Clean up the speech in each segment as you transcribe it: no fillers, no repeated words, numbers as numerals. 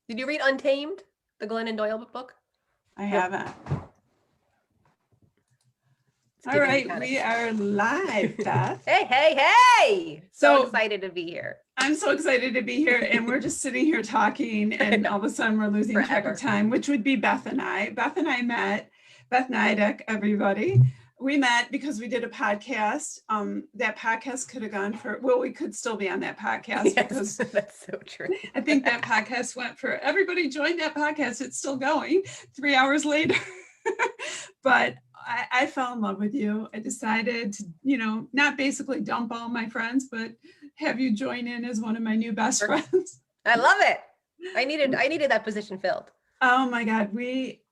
Did you read Untamed, the Glennon Doyle book? I haven't. It's All giving me right, kind of- we are live, Beth. Hey! So So- excited to be here. I'm so excited to be here, and we're just sitting here talking, and all of a sudden we're losing track Forever. of time, which would be Beth and I. Beth and I met, Beth Nydick, everybody. We met because we did a podcast. That podcast could have gone for, well, we could still be on that podcast because That's so true. I think that podcast went for, everybody joined that podcast. It's still going 3 hours later. But I fell in love with you. I decided to, not basically dump all my friends, but have you join in as one of my new best friends. I love it. I needed that position filled. Oh my God. We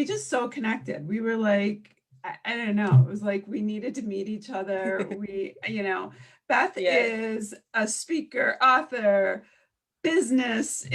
just so connected. We were like, I don't know. It was like we needed to meet each other. Beth is a speaker, author, business.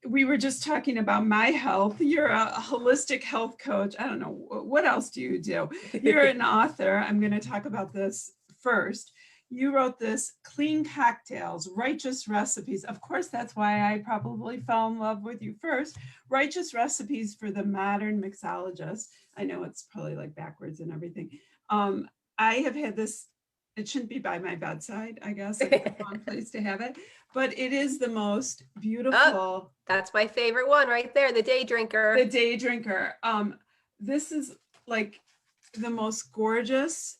We were just talking about my health. You're a holistic health coach. I don't know. What else do you do? You're an author. I'm going to talk about this first. You wrote this Clean Cocktails, Righteous Recipes. Of course, that's why I probably fell in love with you first. Righteous Recipes for the Modern Mixologist. I know it's probably like backwards and everything. I have had this, it shouldn't be by my bedside, I guess. It's a wrong place to have it. But it is the most beautiful. Oh, that's my favorite one right there, the Day Drinker. The Day Drinker. This is like the most gorgeous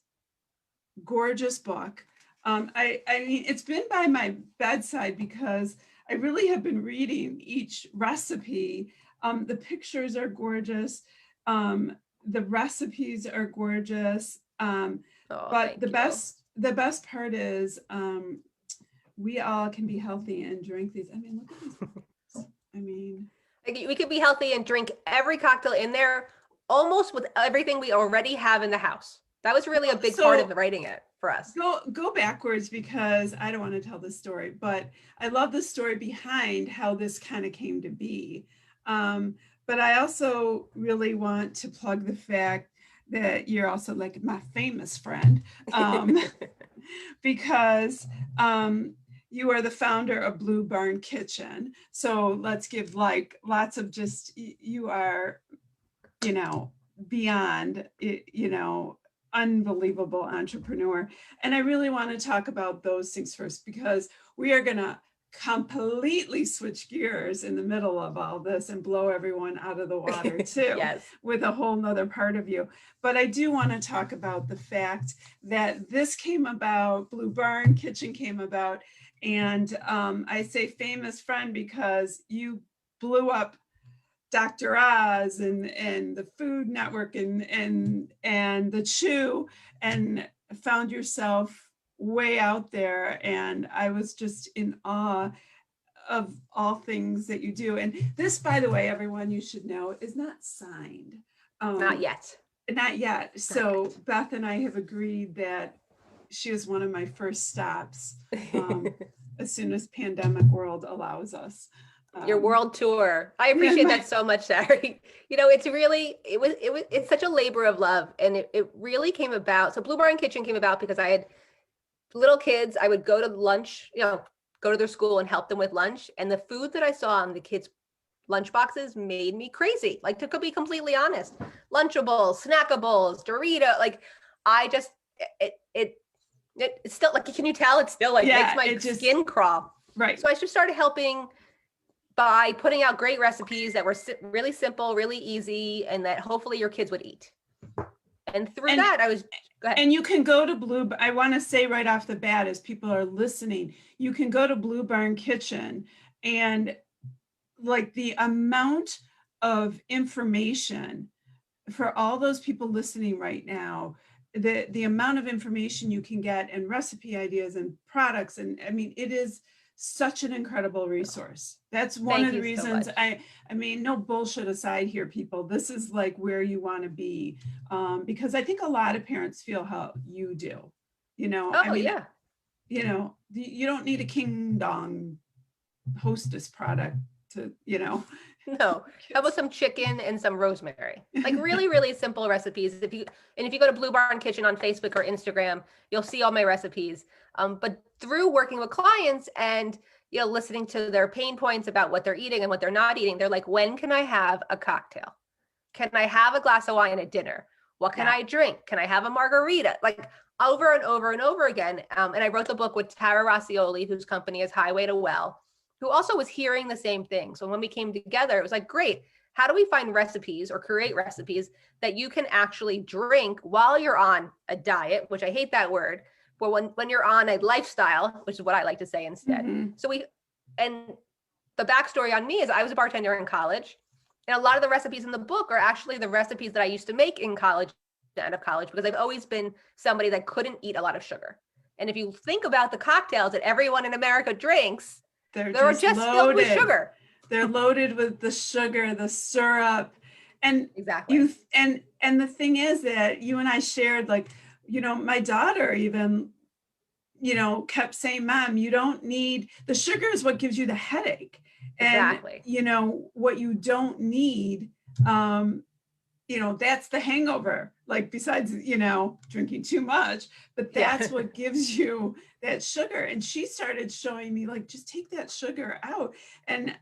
book. I mean, it's been by my bedside because I really have been reading each recipe. The pictures are gorgeous. The recipes are gorgeous. But the best part is we all can be healthy and drink these. I mean, look at these books. I mean, we could be healthy and drink every cocktail in there almost with everything we already have in the house. That was really a big part of writing it for us. Go backwards because I don't want to tell the story, but I love the story behind how this kind of came to be. But I also really want to plug the fact that you're also like my famous friend because you are the founder of Blue Barn Kitchen. So let's give like lots of just, you are, beyond, unbelievable entrepreneur. And I really want to talk about those things first because we are going to completely switch gears in the middle of all this and blow everyone out of the water too. Yes. With a whole nother part of you. But I do want to talk about the fact that this came about, Blue Barn Kitchen came about, and I say famous friend because you blew up Dr. Oz and the Food Network and the Chew and found yourself way out there. And I was just in awe of all things that you do. And this, by the way, everyone, you should know, is not signed. Not yet. Not yet. So Beth and I have agreed that she is one of my first stops as soon as pandemic world allows us. Your world tour. I appreciate that so much, Sari. It's such a labor of love. And it really came about. So Blue Barn Kitchen came about because I had little kids. I would go to lunch, go to their school and help them with lunch. And the food that I saw on the kids' lunch boxes made me crazy. Like, to be completely honest, Lunchables, Snackables, Dorito, like I just, it's still like, can you tell? It's still like makes my skin crawl. Right. So I just started helping by putting out great recipes that were really simple, really easy, and that hopefully your kids would eat. And through that, I was, go ahead. And you can go to I want to say right off the bat, as people are listening, you can go to Blue Barn Kitchen and like the amount of information for all those people listening right now, the amount of information you can get and recipe ideas and products. And I mean, it is such an incredible resource. That's one of the reasons I mean, no bullshit aside here, people, this is like where you want to be. Because I think a lot of parents feel how you do, you don't need a King Dong Hostess product to, No, how about some chicken and some rosemary? Like really, really simple recipes. If you go to Blue Barn Kitchen on Facebook or Instagram, you'll see all my recipes. But through working with clients and listening to their pain points about what they're eating and what they're not eating. They're like, when can I have a cocktail? Can I have a glass of wine at dinner? What can I drink? Can I have a margarita? Like over and over and over again. And I wrote the book with Tara Rossioli, whose company is Highway to Well, who also was hearing the same thing. So when we came together, it was like, great. How do we find recipes or create recipes that you can actually drink while you're on a diet, which I hate that word, but when you're on a lifestyle, which is what I like to say instead. And the backstory on me is I was a bartender in college. And a lot of the recipes in the book are actually the recipes that I used to make in college, out of college, because I've always been somebody that couldn't eat a lot of sugar. And if you think about the cocktails that everyone in America drinks, they're just filled with sugar. They're loaded with the sugar, the syrup. And exactly. And the thing is that you and I shared, like, my daughter even, kept saying, Mom, you don't need, the sugar is what gives you the headache. Exactly. And, what you don't need, that's the hangover, like besides, drinking too much, but that's what gives you that sugar. And she started showing me, like, just take that sugar out. And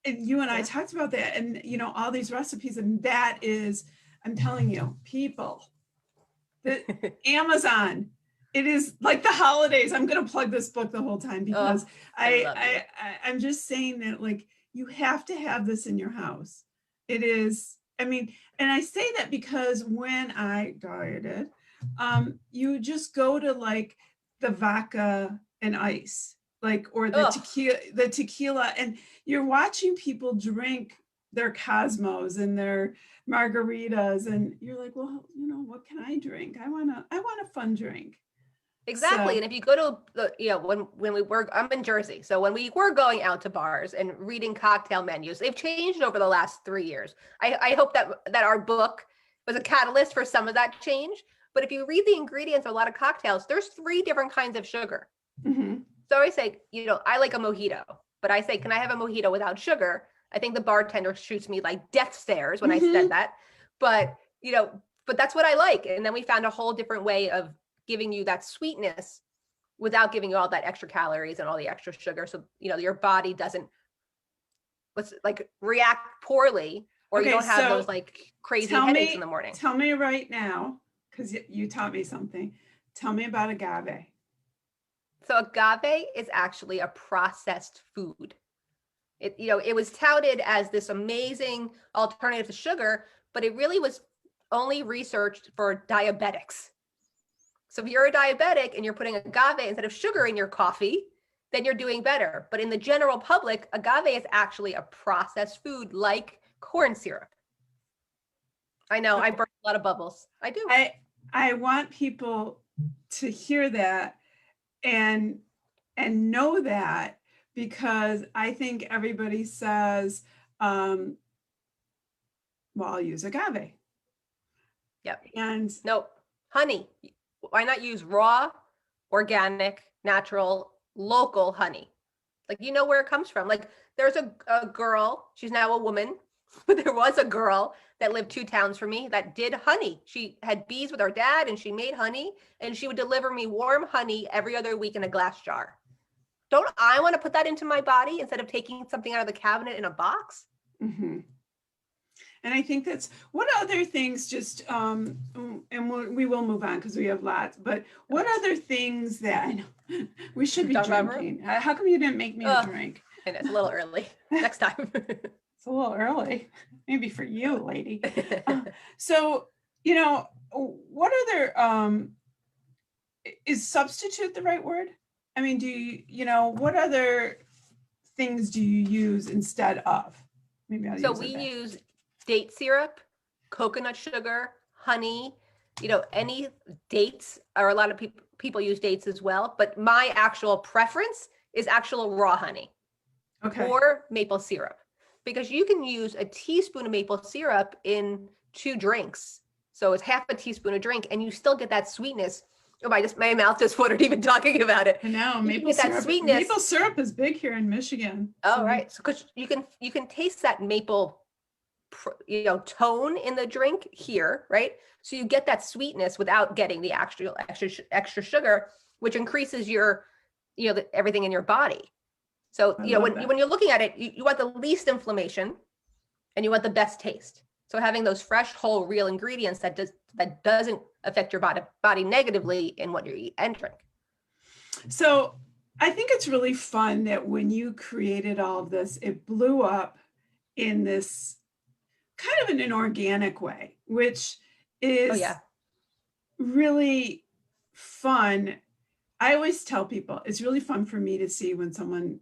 you and I talked about that, and, all these recipes. And that is, I'm telling you, people, the Amazon, it is like the holidays. I'm going to plug this book the whole time because I'm just saying that, like, you have to have this in your house. It is, and I say that because when I dieted, you just go to like the vodka and ice, like, or the tequila, and you're watching people drink their Cosmos and their margaritas, and you're like, well, what can I drink? I want a fun drink. Exactly. So, and if you go to when we were, I'm in Jersey. So when we were going out to bars and reading cocktail menus, they've changed over the last 3 years. I hope that our book was a catalyst for some of that change. But if you read the ingredients of a lot of cocktails, there's 3 different kinds of sugar. Mm-hmm. So I say, I like a mojito, but I say, can I have a mojito without sugar? I think the bartender shoots me like death stares when I said that, but that's what I like. And then we found a whole different way of giving you that sweetness without giving you all that extra calories and all the extra sugar. So, your body doesn't react poorly, or you don't have those like crazy headaches in the morning. Tell me right now, because you taught me something. Tell me about agave. So agave is actually a processed food. It was touted as this amazing alternative to sugar, but it really was only researched for diabetics. So if you're a diabetic and you're putting agave instead of sugar in your coffee, then you're doing better. But in the general public, agave is actually a processed food like corn syrup. I know, I burst a lot of bubbles. I do. I want people to hear that and know that, because I think everybody says, well, I'll use agave. Yep. And no, honey. Why not use raw, organic, natural, local honey? Like, where it comes from. Like, there's a girl, she's now a woman, but there was a girl that lived 2 towns from me that did honey. She had bees with her dad and she made honey, and she would deliver me warm honey every other week in a glass jar. Don't I want to put that into my body instead of taking something out of the cabinet in a box? Mm-hmm. And I think that's, what other things, just, and we will move on because we have lots, but what other things that, I know, we should be drinking. How come you didn't make me a drink? And it's a little early. Next time. It's a little early, maybe for you, lady. So, what other, is substitute the right word? I mean, do you, what other things do you use instead of? Maybe I'll use we use date syrup, coconut sugar, honey, any dates, or a lot of people use dates as well. But my actual preference is actual raw honey, or maple syrup, because you can use a teaspoon of maple syrup in 2 drinks. So it's half a teaspoon a drink, and you still get that sweetness. Oh, my mouth just watered even talking about it. I know, maple syrup. That sweetness. Maple syrup is big here in Michigan. Oh, right. So, because you can taste that maple, tone in the drink here, right? So you get that sweetness without getting the extra sugar, which increases your, everything in your body. So, I you know, love that. when you're looking at it, you want the least inflammation and you want the best taste. So having those fresh, whole, real ingredients that doesn't affect your body negatively in what you eat and drink. So I think it's really fun that when you created all of this, it blew up in this kind of in an organic way, which is Oh yeah. really fun. I always tell people it's really fun for me to see when someone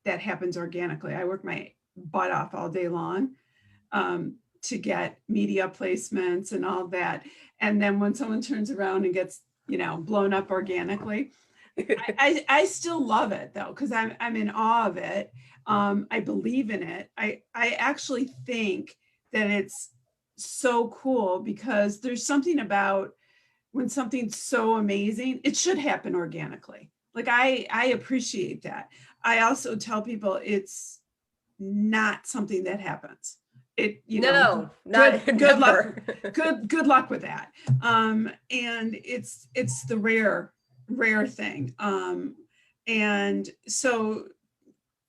that happens organically. I work my butt off all day long to get media placements and all that. And then when someone turns around and gets, blown up organically, I still love it though, because I'm in awe of it. I believe in it. I actually think that it's so cool because there's something about when something's so amazing, it should happen organically. Like I appreciate that. I also tell people it's not something that happens. No, not good luck. never. Good luck with that. And it's the rare thing. And so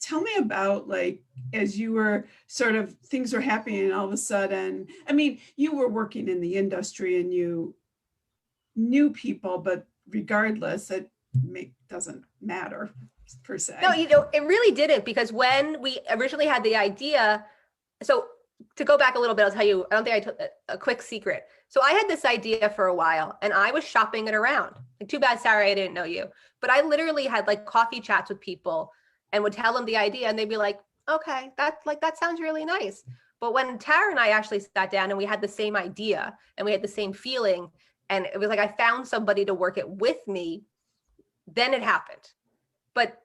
tell me about, like, as you were sort of, things were happening and all of a sudden, I mean, you were working in the industry and you knew people, but regardless, it doesn't matter per se. No, it really didn't, because when we originally had the idea, so to go back a little bit, I'll tell you, I don't think I took a quick secret. So I had this idea for a while and I was shopping it around. Like, too bad, Sarah, I didn't know you. But I literally had like coffee chats with people and would tell them the idea and they'd be like, okay, that sounds really nice. But when Tara and I actually sat down and we had the same idea and we had the same feeling, and it was like I found somebody to work it with me, then it happened. But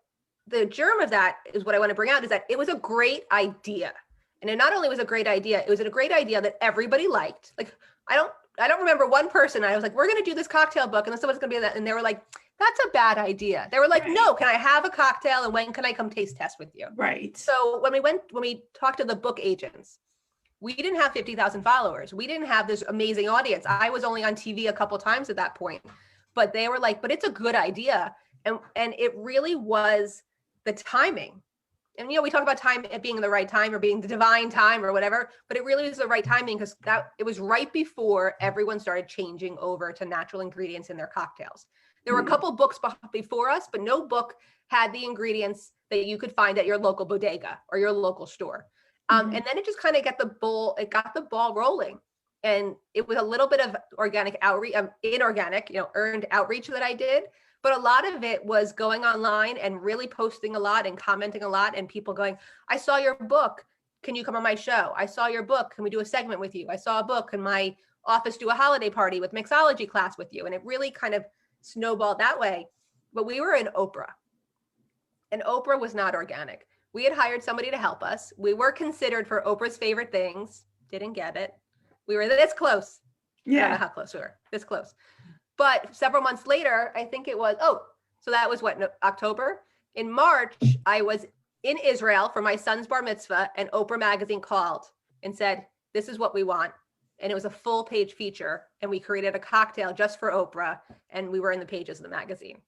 the germ of that is what I want to bring out, is that it was a great idea. And it not only was a great idea, it was a great idea that everybody liked. Like, I don't remember one person. I was like, we're going to do this cocktail book, and someone's going to be that. And they were like, that's a bad idea. They were like, right. No, can I have a cocktail? And when can I come taste test with you? Right. So when we talked to the book agents, we didn't have 50,000 followers. We didn't have this amazing audience. I was only on TV a couple times at that point, but they were like, but it's a good idea. And it really was the timing. And, we talk about time at being in the right time or being the divine time or whatever, but it really was the right timing because it was right before everyone started changing over to natural ingredients in their cocktails. There were a couple books before us, but no book had the ingredients that you could find at your local bodega or your local store. And then it just kind of got the ball rolling. And it was a little bit of organic outreach, inorganic, earned outreach that I did. But a lot of it was going online and really posting a lot and commenting a lot, and people going, I saw your book. Can you come on my show? I saw your book. Can we do a segment with you? I saw a book. Can my office do a holiday party with mixology class with you? And it really kind of snowballed that way. But we were in Oprah, and Oprah was not organic. We had hired somebody to help us. We were considered for Oprah's favorite things. Didn't get it. We were this close. Yeah. I don't know how close we were. This close. But several months later, I think it was, so that was October? In March, I was in Israel for my son's bar mitzvah, and Oprah magazine called and said, this is what we want. And it was a full page feature. And we created a cocktail just for Oprah. And we were in the pages of the magazine,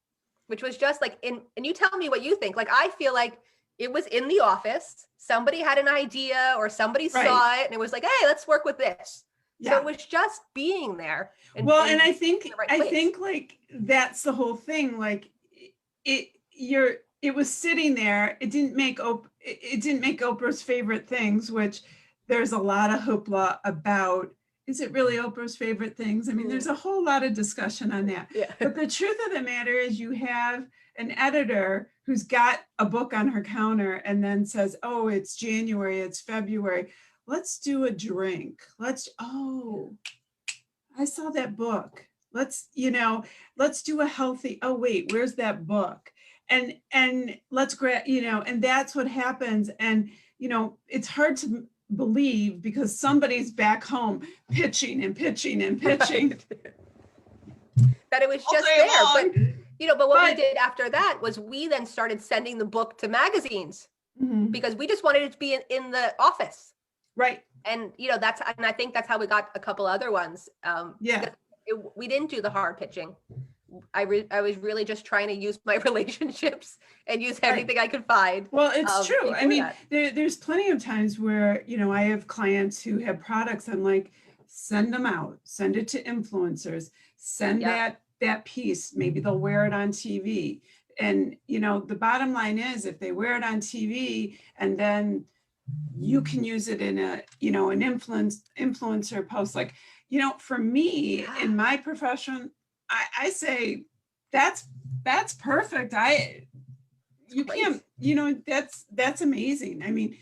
which was just like, and you tell me what you think. Like, I feel like it was in the office. Somebody had an idea or somebody saw it and it was like, hey, let's work with this. Yeah. So it was just being there. And I think like that's the whole thing. Like it was sitting there. It didn't make Oprah's favorite things, which there's a lot of hoopla about. Is it really Oprah's favorite things? I mean, there's a whole lot of discussion on that. Yeah. But the truth of the matter is you have an editor who's got a book on her counter and then says, oh, it's January, it's February. Let's do a drink. I saw that book. Let's do a healthy, oh, wait, where's that book? And let's grab, and that's what happens. And, it's hard to believe because somebody's back home pitching and pitching and pitching. That it was just there. But what we did after that was we then started sending the book to magazines because we just wanted it to be in the office. Right. And, I think that's how we got a couple other ones. We didn't do the hard pitching. I was really just trying to use my relationships and use Right. everything I could find. Well, it's true. I before mean, that. there's plenty of times where, I have clients who have products. I'm like, send them out, send it to influencers, send Yep. that piece. Maybe they'll wear it on TV. And, the bottom line is if they wear it on TV and then you can use it in an influencer post, like, for me in my profession, I say that's perfect. You Great. can't, that's amazing. I mean,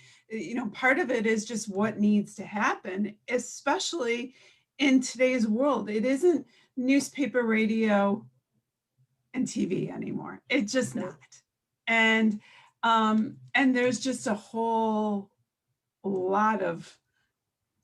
part of it is just what needs to happen, especially in today's world. It isn't newspaper, radio, and TV anymore. It's just No. not. And there's just a whole lot of,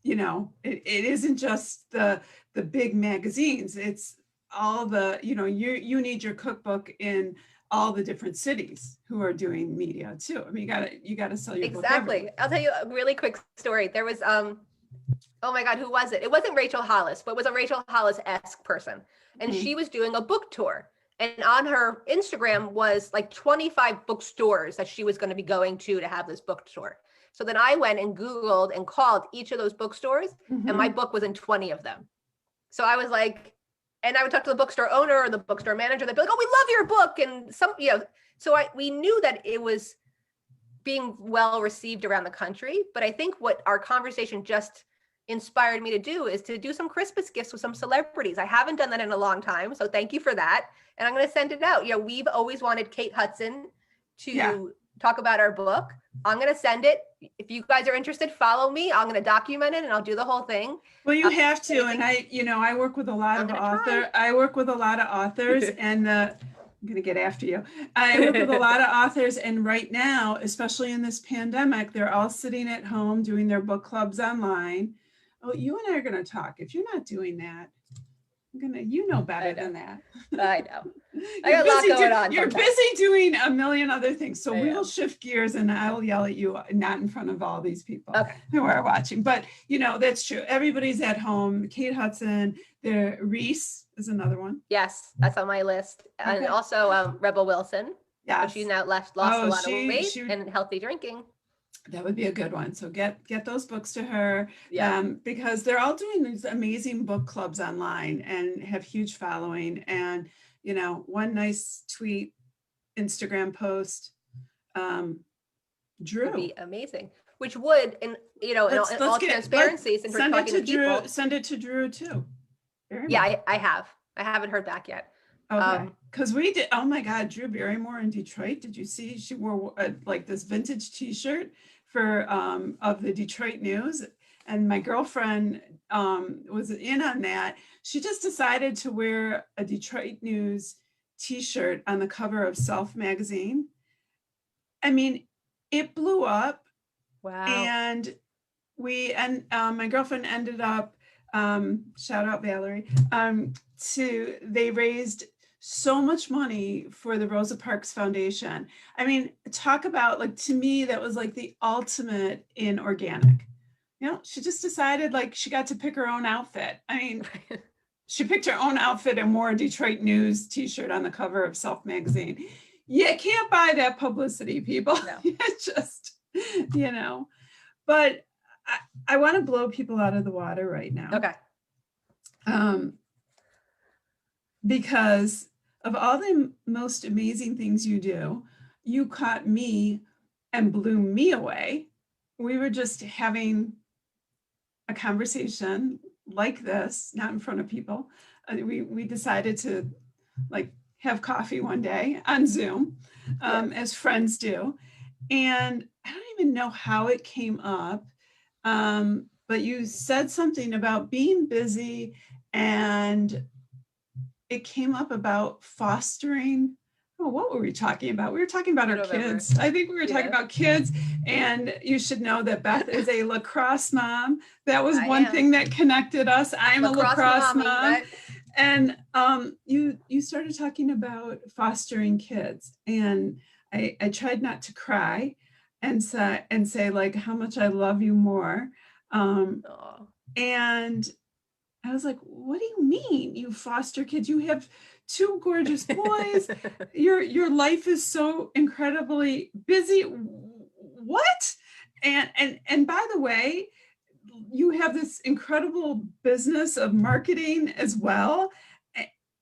it isn't just the big magazines. It's all the, you need your cookbook in all the different cities who are doing media too. I mean, you gotta sell your book Exactly. everywhere. I'll tell you a really quick story. There was oh my God, who was it? It wasn't Rachel Hollis, but it was a Rachel Hollis-esque person. And Mhm. she was doing a book tour. And on her Instagram was like 25 bookstores that she was going to be going to have this book tour. So then I went and Googled and called each of those bookstores, and my Mhm. book was in 20 of them. So I was like, and I would talk to the bookstore owner or the bookstore manager. They'd be like, "Oh, we love your book," and So we knew that it was being well received around the country. But I think what our conversation just inspired me to do is to do some Christmas gifts with some celebrities. I haven't done that in a long time, so thank you for that. And I'm going to send it out. We've always wanted Kate Hudson to talk about our book. I'm going to send it. If you guys are interested, follow me. I'm going to document it and I'll do the whole thing. Well, you have to. And I work with a lot of authors and I'm going to get after you. I work with a lot of authors, and right now, especially in this pandemic, they're all sitting at home doing their book clubs online. Oh, you and I are going to talk. If you're not doing that, you know better than that. I know. I got a lot going on. You're busy doing a million other things. So we will am. shift gears and I'll yell at you, not in front of all these people Okay. who are watching. But, that's true. Everybody's at home. Kate Hudson, Reese is another one. Yes, that's on my list. Okay. And also Rebel Wilson. Yes. She's now lost a lot of weight and healthy drinking. That would be a good one. So get those books to her, Yeah. Because they're all doing these amazing book clubs online and have huge following. And, one nice tweet, Instagram post, Drew. Would be amazing. Which would, in all transparency, since we're talking to people. Send it to Drew too. I have. I haven't heard back yet. Okay. Because we did. Oh my God, Drew Barrymore in Detroit. Did you see? She wore like this vintage T-shirt for of the Detroit News, and my girlfriend was in on that. She just decided to wear a Detroit News T-shirt on the cover of Self magazine. I mean, it blew up. Wow. And my girlfriend ended up, shout out Valerie, they raised so much money for the Rosa Parks Foundation. I mean, talk about, like, to me, that was like the ultimate in organic. She just decided, like, she got to pick her own outfit. I mean, she picked her own outfit and wore a Detroit News T-shirt on the cover of Self magazine. You can't buy that publicity, people. No. It's just, but I want to blow people out of the water right now. Okay. Because of all the most amazing things you do, you caught me and blew me away. We were just having a conversation like this, not in front of people. We decided to, like, have coffee one day on Zoom, as friends do. And I don't even know how it came up, but you said something about being busy, and it came up about fostering. Oh, what were we talking about? We were talking about our kids. I think we were talking about kids, and you should know that Beth is a lacrosse mom. That was one thing that connected us. I'm a lacrosse mom. Right? And you started talking about fostering kids, and I tried not to cry and say like how much I love you more. And I was like, what do you mean you foster kids? You have two gorgeous boys. Your life is so incredibly busy. What? And by the way, you have this incredible business of marketing as well.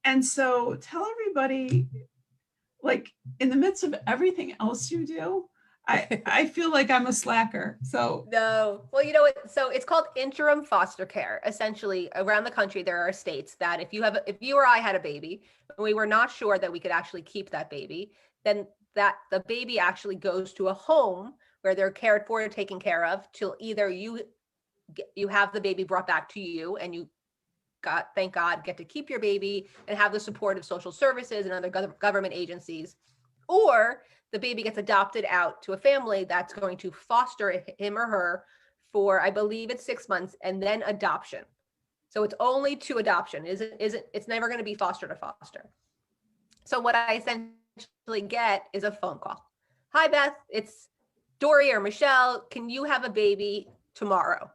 And so tell everybody, like, in the midst of everything else you do, I feel like I'm a slacker. So No, well, you know what? So it's called interim foster care. Essentially, around the country, there are states that if you or I had a baby, and we were not sure that we could actually keep that baby, then that the baby actually goes to a home where they're cared for and taken care of till either you have the baby brought back to you and you thank God, get to keep your baby and have the support of social services and other government agencies, or the baby gets adopted out to a family that's going to foster him or her for, I believe it's 6 months, and then adoption. So it's only to adoption. It's never going to be foster to foster. So what I essentially get is a phone call. Hi, Beth, it's Dory or Michelle. Can you have a baby tomorrow?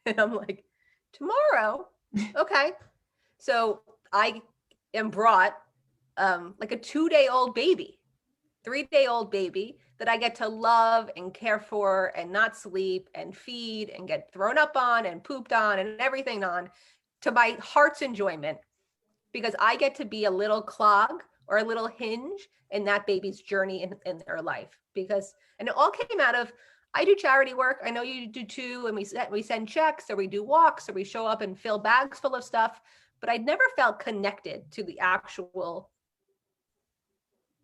And I'm like, tomorrow? Okay. So I am brought like a 2-day-old baby, 3-day-old baby that I get to love and care for and not sleep and feed and get thrown up on and pooped on and everything on, to my heart's enjoyment, because I get to be a little clog or a little hinge in that baby's journey in their life. And it all came out of, I do charity work. I know you do too. And we send checks, or we do walks, or we show up and fill bags full of stuff. But I'd never felt connected to the actual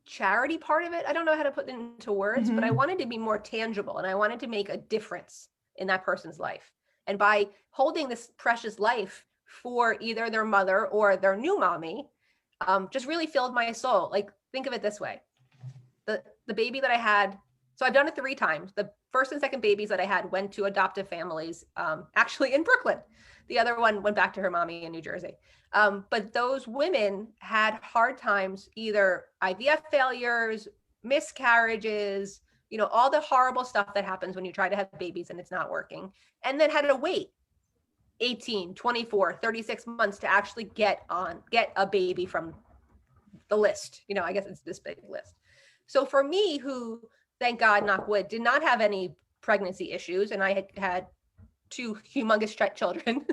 charity part of it. I don't know how to put it into words, but I wanted to be more tangible, and I wanted to make a difference in that person's life. And by holding this precious life for either their mother or their new mommy, just really filled my soul. Like, think of it this way. The baby that I had, so I've done it 3 times. The first and second babies that I had went to adoptive families, actually in Brooklyn. The other one went back to her mommy in New Jersey. But those women had hard times, either IVF failures, miscarriages, all the horrible stuff that happens when you try to have babies and it's not working, and then had to wait 18, 24, 36 months to actually get a baby from the list. I guess it's this big list. So for me, who, thank God, knock wood, did not have any pregnancy issues, and I had 2 humongous children,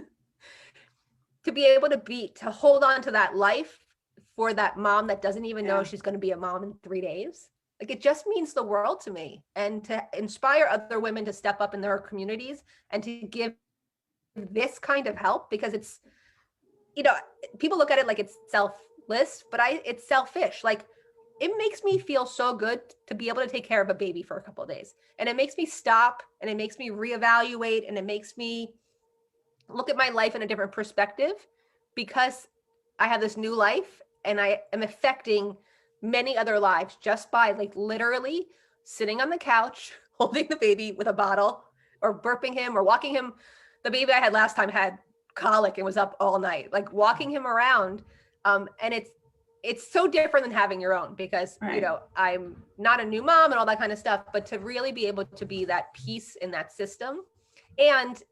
to be able to hold on to that life for that mom that doesn't even know she's going to be a mom in 3 days. Like, it just means the world to me, and to inspire other women to step up in their communities and to give this kind of help, because it's, people look at it like it's selfless, but it's selfish. Like, it makes me feel so good to be able to take care of a baby for a couple of days. And it makes me stop, and it makes me reevaluate, and it makes me look at my life in a different perspective, because I have this new life and I am affecting many other lives just by, like, literally sitting on the couch, holding the baby with a bottle, or burping him, or walking him. The baby I had last time had colic and was up all night, like walking him around. And it's so different than having your own, because, right. I'm not a new mom and all that kind of stuff, but to really be able to be that piece in that system. And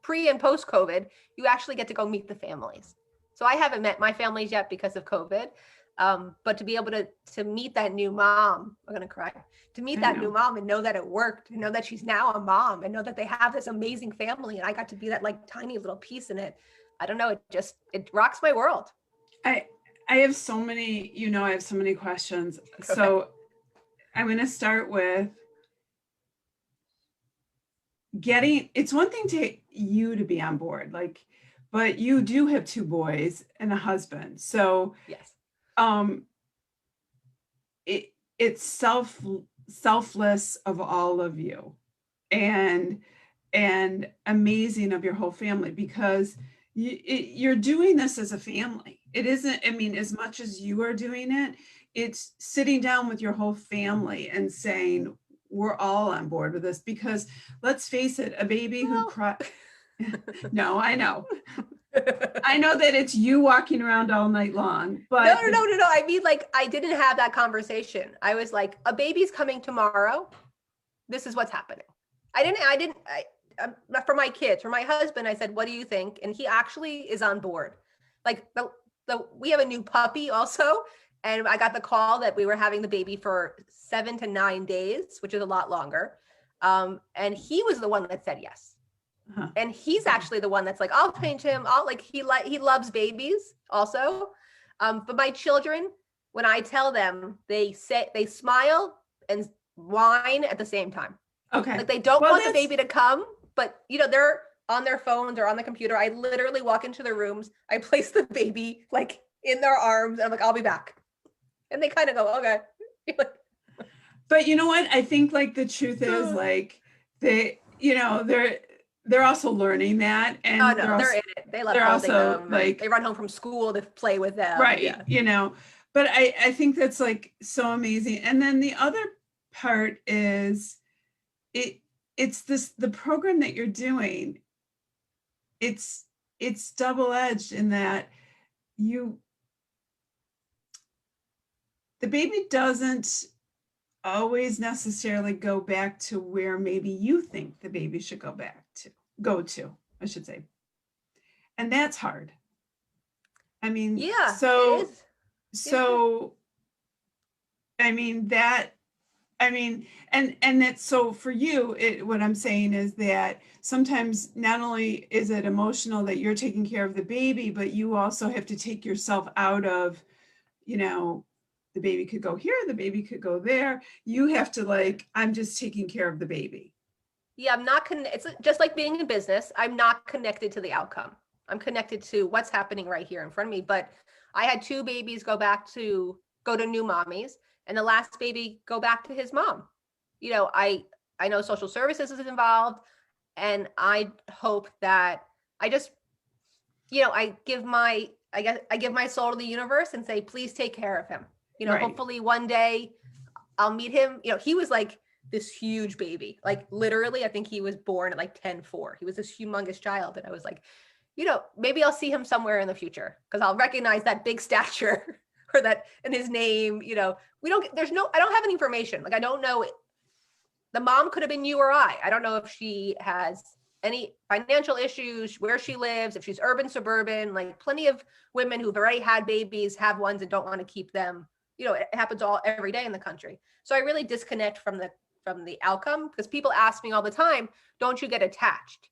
pre and post COVID, you actually get to go meet the families. So I haven't met my families yet because of COVID. But to be able to meet that new mom, I'm going to cry, to meet that new mom and know that it worked, and know that she's now a mom, and know that they have this amazing family, and I got to be that, like, tiny little piece in it. I don't know. It rocks my world. I have so many, I have so many questions. Okay. So I'm going to start with it's one thing to you to be on board, like, but you do have 2 boys and a husband. So yes. It's selfless of all of you, and amazing of your whole family, because you're doing this as a family. It isn't, I mean, as much as you are doing it, it's sitting down with your whole family and saying, we're all on board with this, because let's face it, a baby who cries. No, I know. I know that it's you walking around all night long, but no. I mean, like, I didn't have that conversation. I was like, a baby's coming tomorrow. This is what's happening. For my kids, for my husband, I said, what do you think? And he actually is on board. Like, we have a new puppy also. And I got the call that we were having the baby for 7 to 9 days, which is a lot longer. And he was the one that said yes. Uh-huh. And he's actually the one that's like, I'll change him. He loves babies also. But my children, when I tell them, they smile and whine at the same time. Okay. Like they don't want the baby to come, but they're on their phones or on the computer. I literally walk into their rooms. I place the baby like in their arms. And I'm like, I'll be back. And they kind of go, okay. But you know what? I think like the truth is like they're also learning that, and they're in it. They love holding them. Like they run home from school to play with them. Right. Yeah. But I think that's like so amazing. And then the other part is it's the program that you're doing. It's double-edged in that the baby doesn't always necessarily go back to where maybe you think the baby should go to, I should say. And that's hard. I mean, yeah, so, it is. So, I mean, and that's so for you, what I'm saying is that sometimes not only is it emotional that you're taking care of the baby, but you also have to take yourself out of, the baby could go here, the baby could go there. You have to like, I'm just taking care of the baby. Yeah, I'm not it's just like being in business. I'm not connected to the outcome. I'm connected to what's happening right here in front of me. But I had 2 babies go to new mommies, and the last baby go back to his mom. I know social services is involved, and I hope that I just, I give my soul to the universe and say, please take care of him. Right. Hopefully one day I'll meet him. He was like this huge baby, like literally, I think he was born at like 10-4. He was this humongous child. And I was like, maybe I'll see him somewhere in the future because I'll recognize that big stature or that in his name. I don't have any information. Like, I don't know. The mom could have been you or I. I don't know if she has any financial issues, where she lives, if she's urban, suburban. Like plenty of women who've already had babies have ones and don't want to keep them. It happens every day in the country. So I really disconnect from the outcome because people ask me all the time, don't you get attached?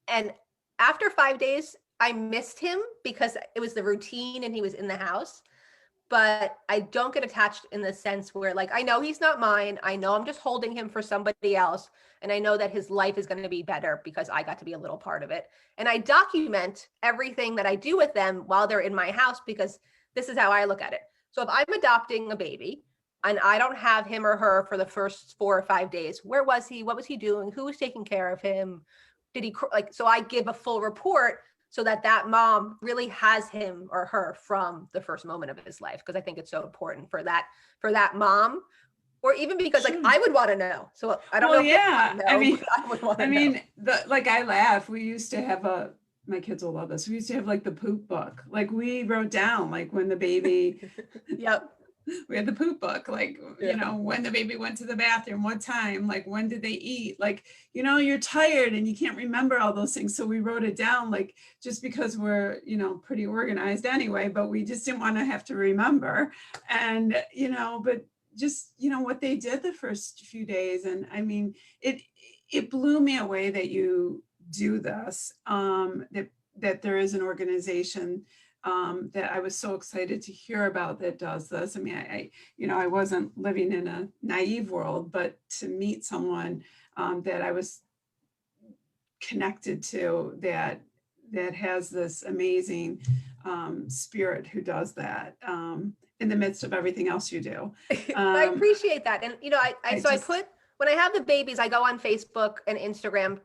And after 5 days, I missed him because it was the routine and he was in the house. But I don't get attached in the sense where like, I know he's not mine. I know I'm just holding him for somebody else. And I know that his life is going to be better because I got to be a little part of it. And I document everything that I do with them while they're in my house because this is how I look at it. So if I'm adopting a baby and I don't have him or her for the first 4 or 5 days, where was he? What was he doing? Who was taking care of him? Did he so I give a full report so that mom really has him or her from the first moment of his life. Because I think it's so important for that mom, or even because like I would want to know. So I don't know. Yeah. I would want to know. I laugh. We used to have my kids will love this. We used to have like the poop book. Like we wrote down like when the baby, yep. We had the poop book, like, when the baby went to the bathroom, what time, like, when did they eat? Like, you're tired and you can't remember all those things. So we wrote it down, like, just because we're, pretty organized anyway, but we just didn't want to have to remember. And, but just, what they did the first few days. And I mean, it blew me away that you do this, that there is an organization that I was so excited to hear about that does this. I mean, I wasn't living in a naive world, but to meet someone that I was connected to that has this amazing spirit who does that in the midst of everything else you do. I appreciate that. And, when I have the babies, I go on Facebook and Instagram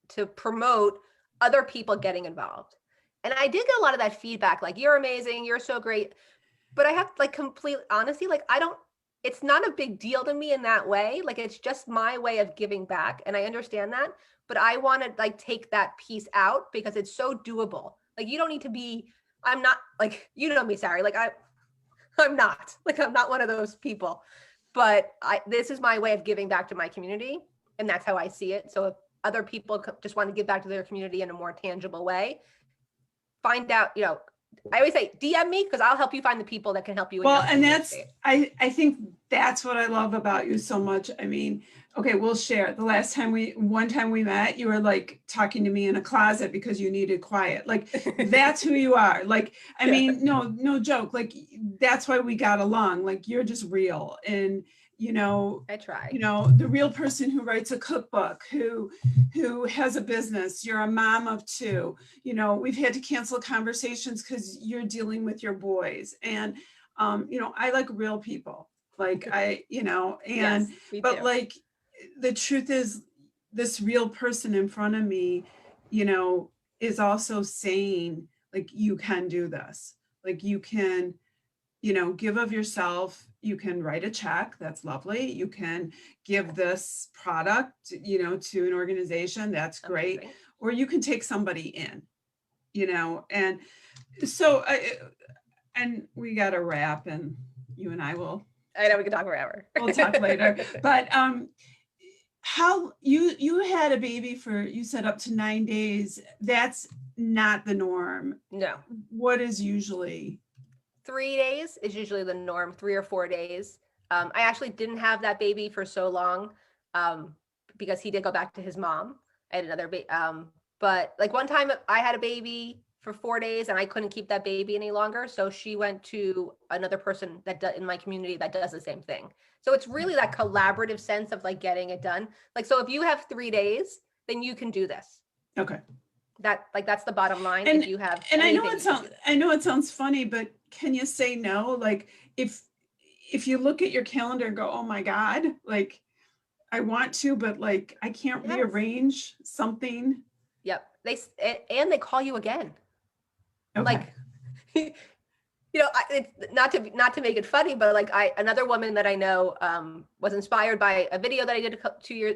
to promote other people getting involved. And I did get a lot of that feedback, like, you're amazing, you're so great. But I have like complete honesty, like it's not a big deal to me in that way. Like, it's just my way of giving back. And I understand that, but I want to like take that piece out because it's so doable. Like, you don't need to be, I'm not like, me, Sari, like I'm not one of those people, but this is my way of giving back to my community. And that's how I see it. So if other people just want to give back to their community in a more tangible way, find out, I always say DM me because I'll help you find the people that can help you. Well, and that's, I think that's what I love about you so much. I mean, okay, we'll share. One time we met, you were like talking to me in a closet because you needed quiet. Like, that's who you are. Like, I mean, no joke. Like, that's why we got along. Like, you're just real. And, I try. The real person who writes a cookbook, who has a business. You're a mom of two. We've had to cancel conversations because you're dealing with your boys. And, I like real people. Like Yes, but too. like, the truth is, this real person in front of me, is also saying, like, you can do this. Like, you can, give of yourself. You can write a check. That's lovely. You can give this product, to an organization. That's great. Amazing. Or you can take somebody in, and so and we got to wrap, and you and I will. I know we can talk forever. We'll talk later. But how you had a baby for, you said, up to 9 days. That's not the norm. No. What is usually? 3 days is usually the norm, 3 or 4 days. I actually didn't have that baby for so long because he did go back to his mom. I had another baby. But like one time I had a baby for 4 days and I couldn't keep that baby any longer. So she went to another person in my community that does the same thing. So it's really that collaborative sense of like getting it done. Like, so if you have 3 days, then you can do this. Okay. That's the bottom line. And if you have, and I know it sounds funny, but can you say no? Like, if you look at your calendar and go, oh my God, like, I want to, but like, I can't rearrange something. Yep. They call you again. Okay. Like, it's not to make it funny, but like another woman that I know was inspired by a video that I did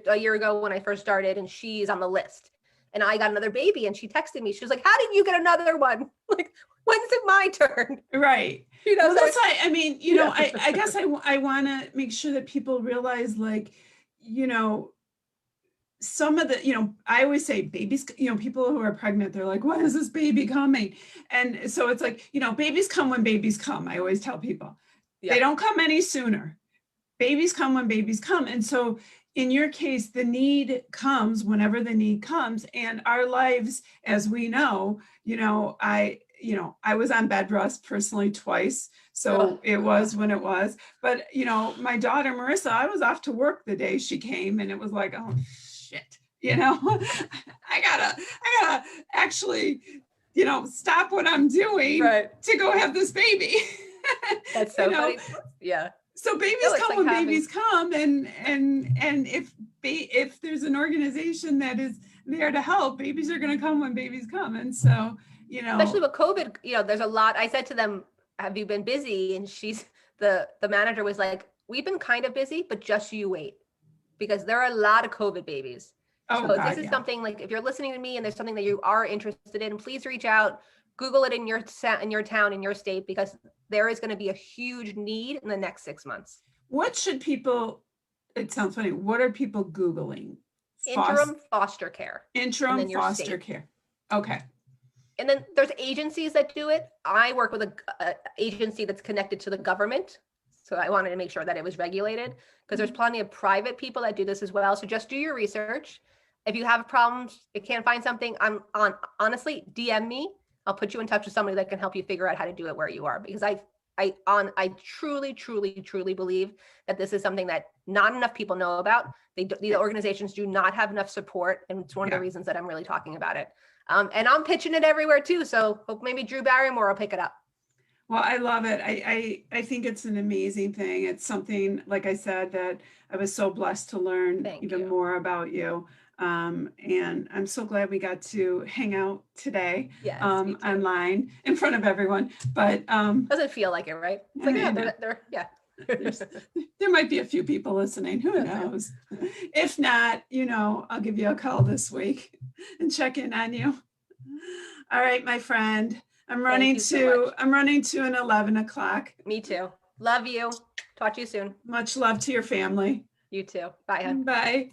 a year ago when I first started, and she's on the list. And I got another baby, and she texted me. She was like, "How did you get another one? Like, when's it my turn?" Right. Well, so that's why. I mean, I guess I want to make sure that people realize, like, some of the, I always say babies, people who are pregnant, they're like, when is this baby coming? And so it's like, babies come when babies come. I always tell people, they don't come any sooner. Babies come when babies come. And so in your case, the need comes whenever the need comes. And our lives, as we know, I was on bed rest personally twice. So it was when it was. But, my daughter, Marissa, I was off to work the day she came, and it was like, oh, shit, I gotta actually, stop what I'm doing to go have this baby. That's so funny. Yeah. So babies come when babies come, and if there's an organization that is there to help, babies are going to come when babies come. And so, especially with COVID, there's a lot. I said to them, "Have you been busy?" And the manager was like, "We've been kind of busy, but just you wait, because there are a lot of COVID babies." So this is something, like, if you're listening to me and there's something that you are interested in, please reach out. Google it in your town, in your state, because there is going to be a huge need in the next 6 months. What should people, it sounds funny, what are people Googling? Interim foster care. Interim foster care. Okay. And then there's agencies that do it. I work with an agency that's connected to the government. So I wanted to make sure that it was regulated, because there's plenty of private people that do this as well. So just do your research. If you have problems, you can't find something, honestly, DM me. I'll put you in touch with somebody that can help you figure out how to do it where you are, because I truly, truly, truly believe that this is something that not enough people know about. The organizations do not have enough support, and it's one of the reasons that I'm really talking about it. And I'm pitching it everywhere too, so hope maybe Drew Barrymore will pick it up. Well, I love it. I think it's an amazing thing. It's something, like I said, that I was so blessed to learn more about you. And I'm so glad we got to hang out today, online in front of everyone. But doesn't feel like it, right? It's like, there might be a few people listening. Who knows? If not, I'll give you a call this week and check in on you. All right, my friend. I'm running to an 11 o'clock. Me too. Love you. Talk to you soon. Much love to your family. You too. Bye, hon. Bye.